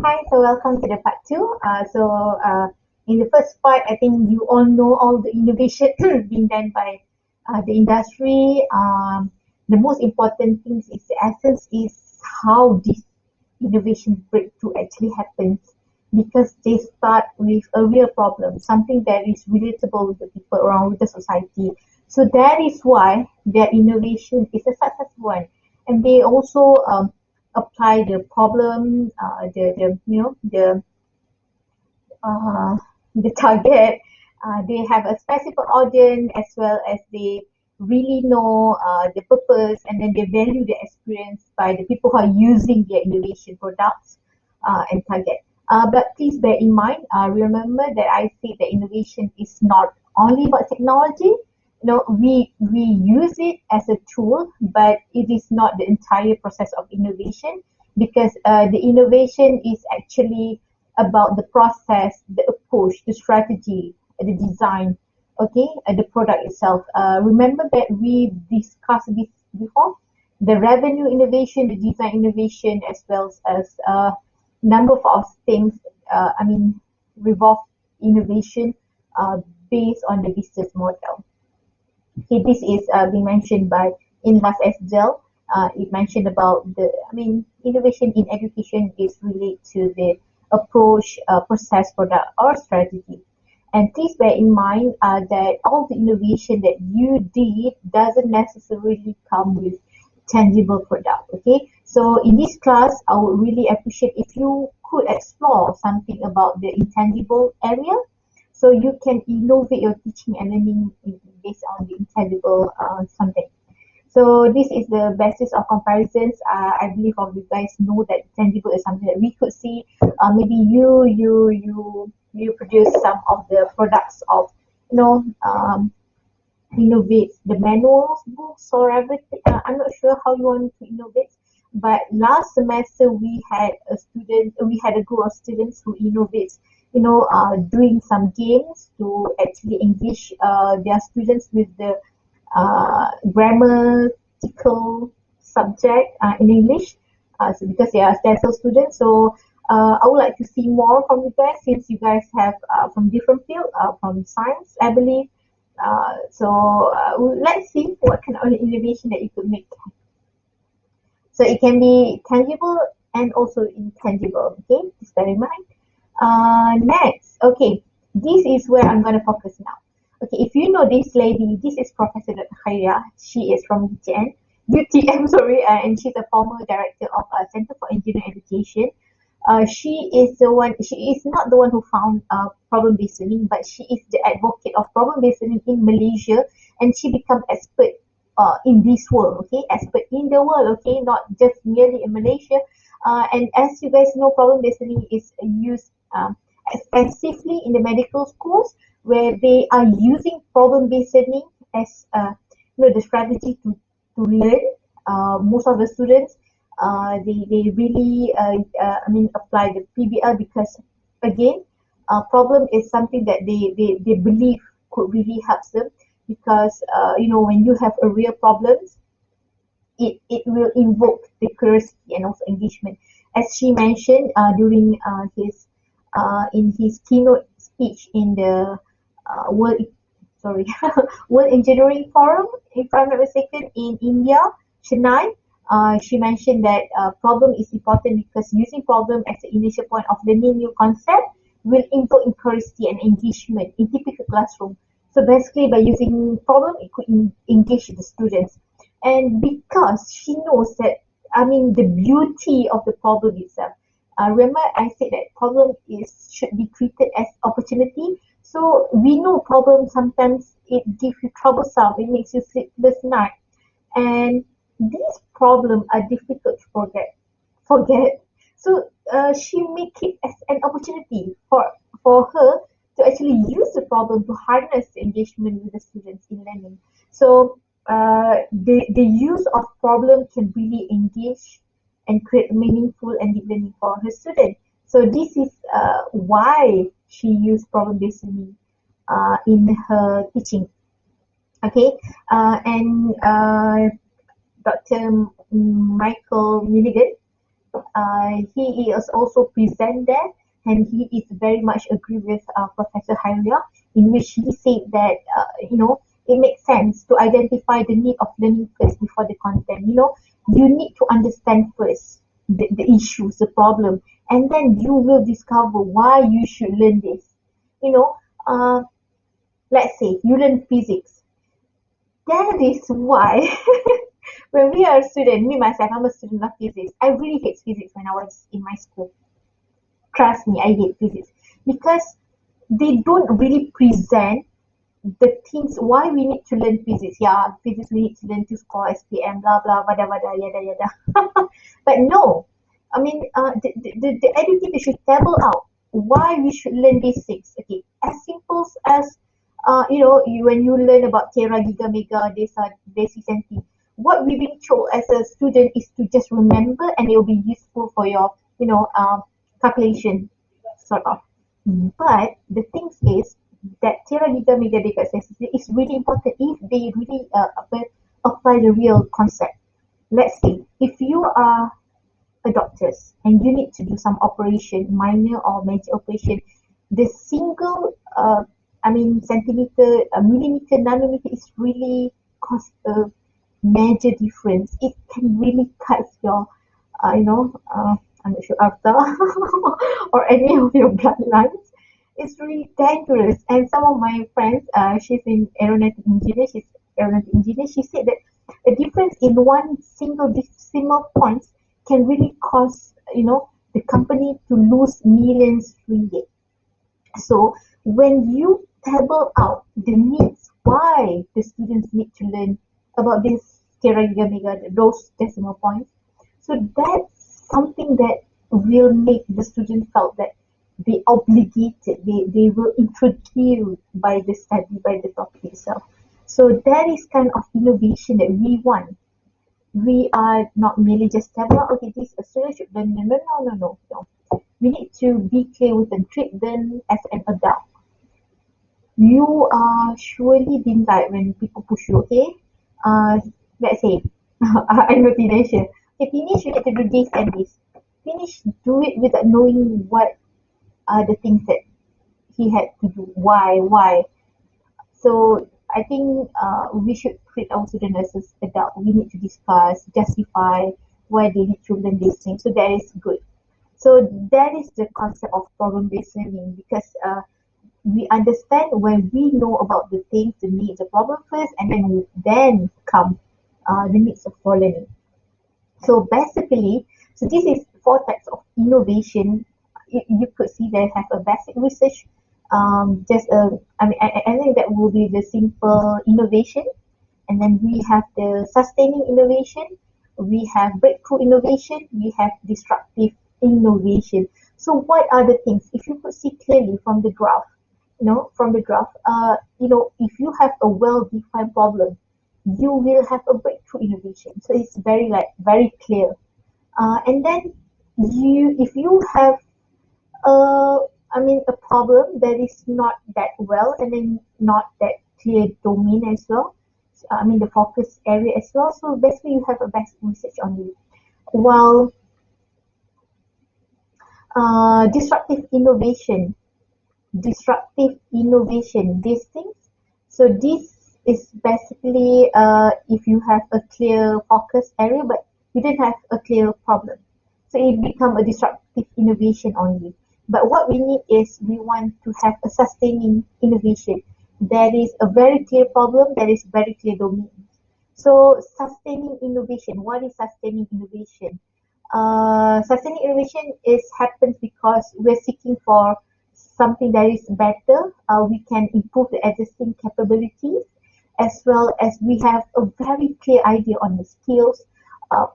Hi, so welcome to the part two. In the first part, I think you all know all the innovation being done by the industry. The most important things is the essence is how this innovation breakthrough actually happens because they start with a real problem, something that is relatable with the people around with the society. So that is why their innovation is a successful one, and they also apply the problem, uh, the target. They have a specific audience as well as they really know the purpose and then they value the experience by the people who are using their innovation products and target. But please bear in mind, remember that I say that innovation is not only about technology. We use it as a tool, but it is not the entire process of innovation because the innovation is actually about the process, the approach, the strategy, the design, okay, the product itself. Remember that we discussed this before, the revenue innovation, the design innovation, as well as number of things, revolve innovation uh, based on the business model. Okay, this is being mentioned by Inlas Esdel. It mentioned about innovation in education is related to the approach, process, product, or strategy. And please bear in mind that all the innovation that you did doesn't necessarily come with tangible product. Okay, so in this class, I would really appreciate if you could explore something about the intangible area so you can innovate your teaching and learning based on the intangible something. So this is the basis of comparisons. I believe all of you guys know that tangible is something that we could see. Maybe you produce some of the products of you know um, innovate the manuals, books, or everything. I'm not sure how you want to innovate, but last semester we had a group of students who innovate, doing some games to actually engage their students with the grammatical subject in English. So because they are TESOL students, so I would like to see more from you guys since you guys have from different field, from science, I believe. Let's see what kind of innovation that you could make. So it can be tangible and also intangible. Okay, just bear in mind. Next, okay, this is where I'm going to focus now. Okay, if you know this lady, this is Professor Dr. Khairiyah. She is from UTM, sorry, and she's a former director of Center for Engineering Education. She is not the one who found problem-based learning, but she is the advocate of problem-based learning in Malaysia, and she become expert in this world, okay, expert in the world, okay, not just merely in Malaysia. And as you guys know, problem-based learning is used extensively in the medical schools where they are using problem-based learning as the strategy to learn. Most of the students they really apply the PBL because again problem is something that they believe could really help them because when you have a real problem it will invoke the curiosity and also engagement as she mentioned during his in his keynote speech in the world sorry World Engineering Forum if I'm not mistaken in India, Chennai. She mentioned that problem is important because using problem as the initial point of learning new concept will invoke curiosity and engagement in typical classroom. So basically, by using problem, it could engage the students. And because she knows that, the beauty of the problem itself. Remember, I said that problem is should be treated as opportunity. So we know problem sometimes it gives you troublesome, it makes you sleepless night, and these problems are difficult to forget. So she make it as an opportunity for her to actually use the problem to harness the engagement with the students in learning. So the use of problem can really engage and create meaningful and deep learning for her student. So this is why she used problem-based learning in her teaching. Okay, and Dr. Michael Milligan. he is also present there, and he is very much agree with Professor Hairia, in which he said that it makes sense to identify the need of learning first before the content. You need to understand first the issues, the problem, and then you will discover why you should learn this. You know, uh, let's say you learn physics. That is why when we are a student, me myself, I'm a student of physics. I really hate physics when I was in my school. Trust me, I hate physics because they don't really present the things why we need to learn physics. Yeah, physics we need to learn to score SPM, blah blah, vada vada, yada yada. But no, I mean, the educator should table out why we should learn these things. Okay, as simple as when you learn about tera, giga, mega, desa, decisenti, what we've been told as a student is to just remember, and it will be useful for your, calculation, sort of. But the thing is that tera, giga, mega, decisenti is really important if they really apply the real concept. Let's say if you are a doctor and you need to do some operation, minor or major operation, the single, centimeter, millimeter, nanometer is really cause a major difference. It can really cut your, I'm not sure after or any of your bloodlines. It's really dangerous. And some of my friends, she's in aeronautic engineer. She's aeronautic engineer. She said that a difference in one single decimal point can really cause, the company to lose millions ringgit. So when you table out the needs, why the students need to learn about this mega, those decimal points, so that's something that will make the student felt that they obligated, they will introduced by the study, by the topic itself. So that is kind of innovation that we want. We are not merely just tell them, okay, this a student should learn. No, no, no, no, no. We need to be clear with them, treat them as an adult. You are surely been like when people push you, okay? Let's say, I know teenager. Okay, finish, you get to do this and this. Finish, do it without knowing what are the things that he had to do. Why? So I think we should treat our students as adult. We need to discuss, justify why they need to learn these things. So that is good. So that is the concept of problem-based learning, because we understand when we know about the things, the needs, the problem first, and then come the needs of for learning. So basically, so this is four types of innovation. You could see they have a basic research. I think that will be the simple innovation, and then we have the sustaining innovation, we have breakthrough innovation, we have disruptive innovation. So what are the things? If you could see clearly from the graph, if you have a well-defined problem, you will have a breakthrough innovation. So it's very clear. And then if you have uh, a problem that is not that well, and then not that clear domain as well. The focus area as well. So basically, you have a best research on it. While disruptive innovation, these things. So this is basically if you have a clear focus area, but you don't have a clear problem. So it become a disruptive innovation only. But what we need is we want to have a sustaining innovation. There is a very clear problem, there is very clear domain. So sustaining innovation, what is sustaining innovation? Sustaining innovation is happens because we're seeking for something that is better. We can improve the existing capabilities, as well as we have a very clear idea on the skills,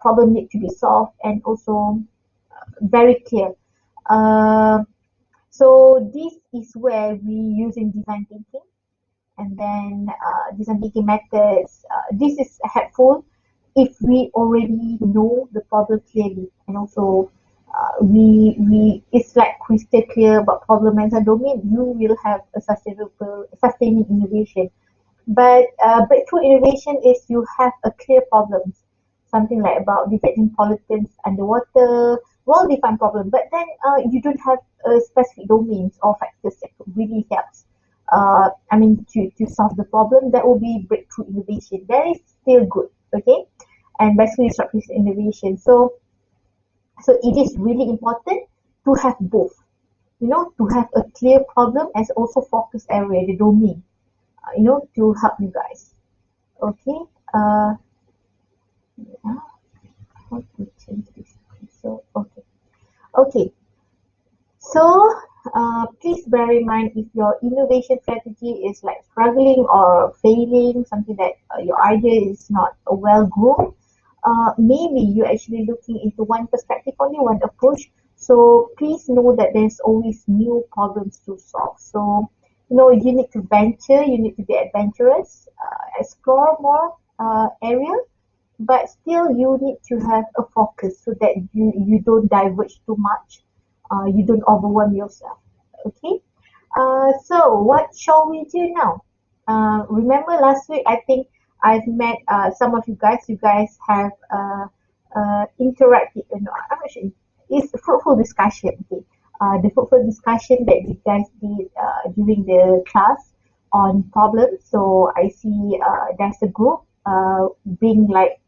problem need to be solved, and also very clear. Uh, so this is where we using design thinking, and then design thinking methods. This is helpful if we already know the problem clearly, and also we it's like crystal clear about problem and domain. You will have a sustaining innovation. But breakthrough innovation is you have a clear problem, something like about detecting pollutants underwater, well-defined problem. But then you don't have specific domains or factors that could really help. To solve the problem, that will be breakthrough innovation. That is still good, okay? And basically disruptive innovation. So it is really important to have both. To have a clear problem as also focus area, the domain. To help you guys. Okay. Yeah, how to change this? So okay. Okay. So please bear in mind if your innovation strategy is like struggling or failing, something that your idea is not well groomed, maybe you're actually looking into one perspective only, one approach. So please know that there's always new problems to solve. So you need to venture, you need to be adventurous, explore more areas, but still you need to have a focus so that you don't diverge too much, you don't overwhelm yourself. Okay. So what shall we do now? Remember last week I think I've met some of you guys. You guys have interacted. No, I'm not sure. It's a fruitful discussion. Okay. The fruitful discussion that you guys did during the class on problems. So I see there's a group being like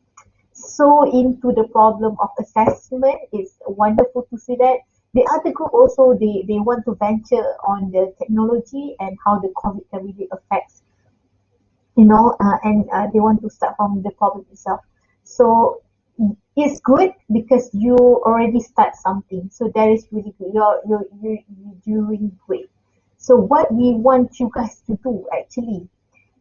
so into the problem of assessment. It's wonderful to see that. The other group also, they want to venture on the technology and how the COVID can really affect, and they want to start from the problem itself. So it's good because you already start something. So that is really good. You're doing great. So what we want you guys to do actually,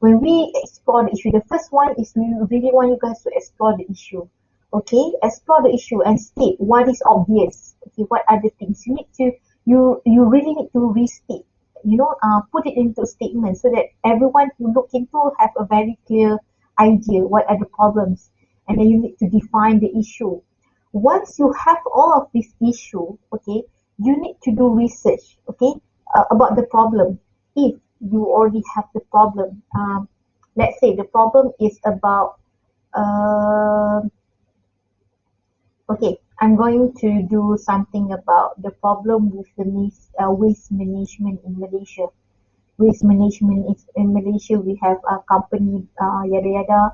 when we explore the issue, the first one is we really want you guys to explore the issue. Okay, explore the issue and state what is obvious. Okay, what are the things you really need to restate. Put it into a statement so that everyone who look into have a very clear idea what are the problems, and then you need to define the issue. Once you have all of this issue, okay, you need to do research, okay, about the problem. If you already have the problem, let's say the problem is about uh, okay, I'm going to do something about the problem with the waste management in Malaysia. Waste management is in Malaysia. We have a company, yada yada.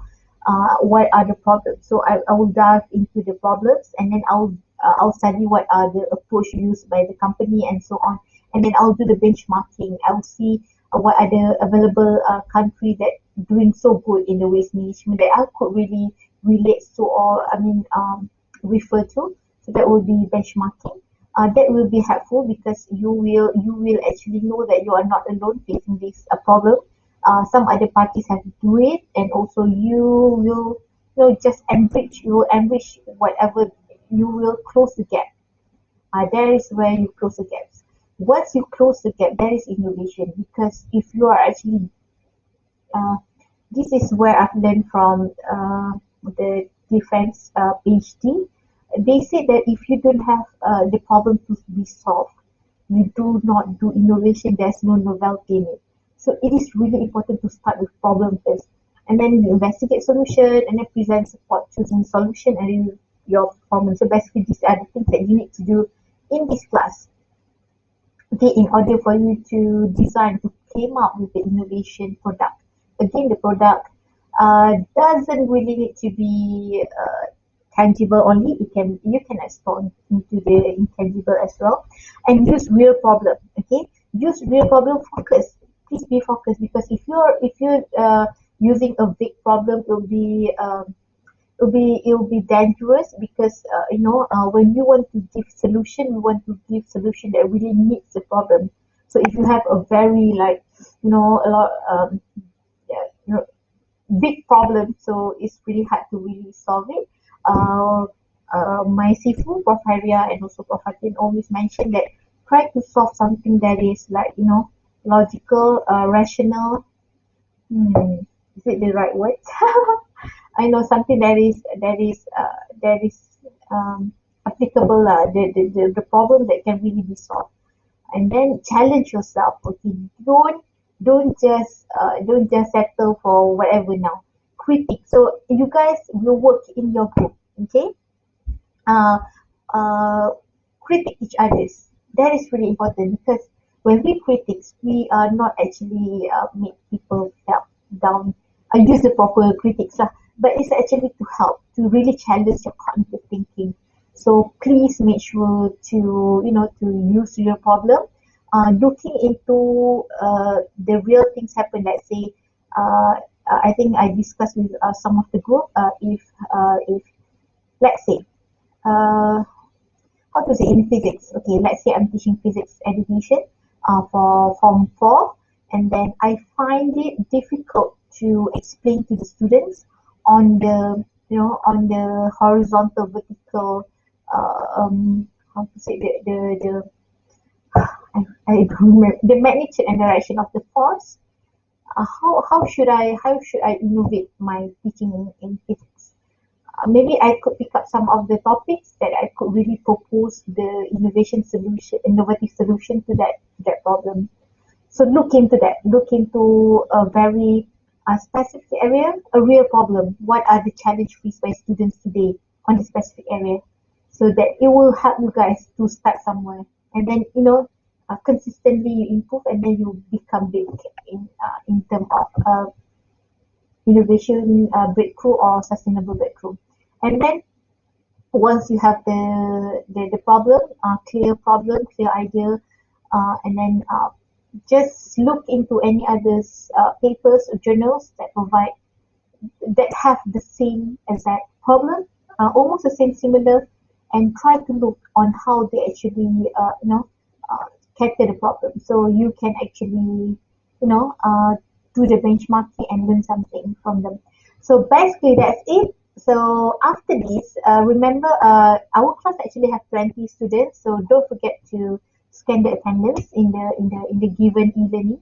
What are the problems? So I will dive into the problems, and then I'll study what are the approach used by the company and so on, and then I'll do the benchmarking. I'll see what are the available country that doing so good in the waste management that I could really relate to, or refer to. So that will be benchmarking. That will be helpful because you will actually know that you are not alone facing this problem. Some other parties have to do it, and also you will just enrich. You will enrich whatever, you will close the gap. That is where you close the gaps. Once you close the gap, that is innovation, because if you are actually uh, this is where I've learned from the defense PhD. They say that if you don't have the problem to be solved, you do not do innovation. There's no novelty in it. So it is really important to start with problem first, and then you investigate solution, and then present support choosing solution and review your performance. So basically, these are the things that you need to do in this class. Okay, in order for you to design, to came up with the innovation product. Again, the product doesn't really need to be tangible only. You can explore into the intangible as well, and use real problem. Okay, use real problem. Focus. Please be focused, because if you're using a big problem, it will be dangerous, because when you want to give solution, we want to give solution that really meets the problem. So if you have a very like a lot yeah, big problem, so it's really hard to really solve it. uh, my Sifu, Prof. Haria, and also Prof. Hatin always mention that try to solve something that is like logical, rational. Is it the right word? I know something that is applicable, the problem that can really be solved, and then challenge yourself. Okay, don't just settle for whatever now. Critique. So you guys will work in your group. Okay. uh, Critic each others. That is really important because when we critics, we are not actually make people felt down. I use the proper critics, but it's actually to help to really challenge your cognitive thinking. So please make sure to to use your problem, looking into the real things happen. Let's say, I think I discussed with some of the group. If let's say uh, how to say in physics. Okay, let's say I'm teaching physics education for Form 4, and then I find it difficult to explain to the students on the on the horizontal vertical how to say the I don't remember the magnitude and direction of the force. How should I innovate my teaching in physics? Maybe I could pick up some of the topics that I could really propose the innovative solution to that problem. So look into that. Look into a very specific area, a real problem. What are the challenge faced by students today on the specific area, so that it will help you guys to start somewhere, and then consistently you improve, and then you become big in terms of innovation breakthrough or sustainable breakthrough. And then once you have the problem, clear idea, and then just look into any others papers or journals that provide that have the same exact problem, almost the same similar, and try to look on how they actually uh, cater the problem. So you can actually do the benchmarking and learn something from them. So basically that's it. So after this, remember our class actually have 20 students, so don't forget to scan the attendance in the given e-learning.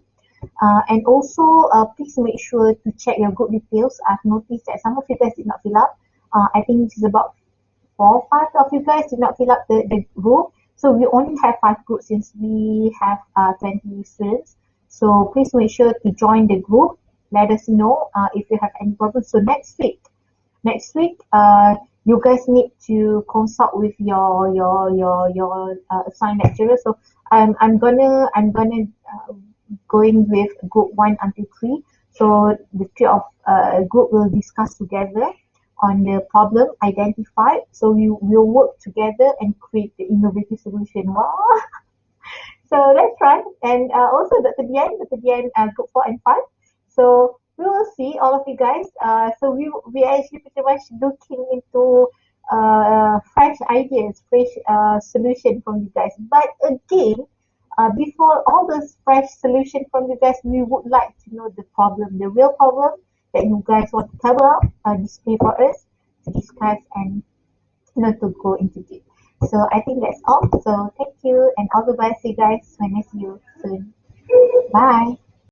And also, please make sure to check your group details. I've noticed that some of you guys did not fill up. I think this is about 4 or 5 of you guys did not fill up the group. So we only have 5 groups since we have 20 students. So please make sure to join the group. Let us know if you have any problems. So next week, you guys need to consult with your assigned lecturer. So I'm gonna going with group 1 until 3. So the three of group will discuss together on the problem identified. So we will work together and create the innovative solution. Wow. So let's try. And also Dr. Dian, group 4 and 5. So we will see all of you guys. So we are actually pretty much looking into fresh ideas, fresh solution from you guys. But again, before all those fresh solution from you guys, we would like to know the problem, the real problem that you guys want to cover up, display for us to discuss and to go into deep. So I think that's all. So thank you and all the best, you guys, when I see you soon. Bye.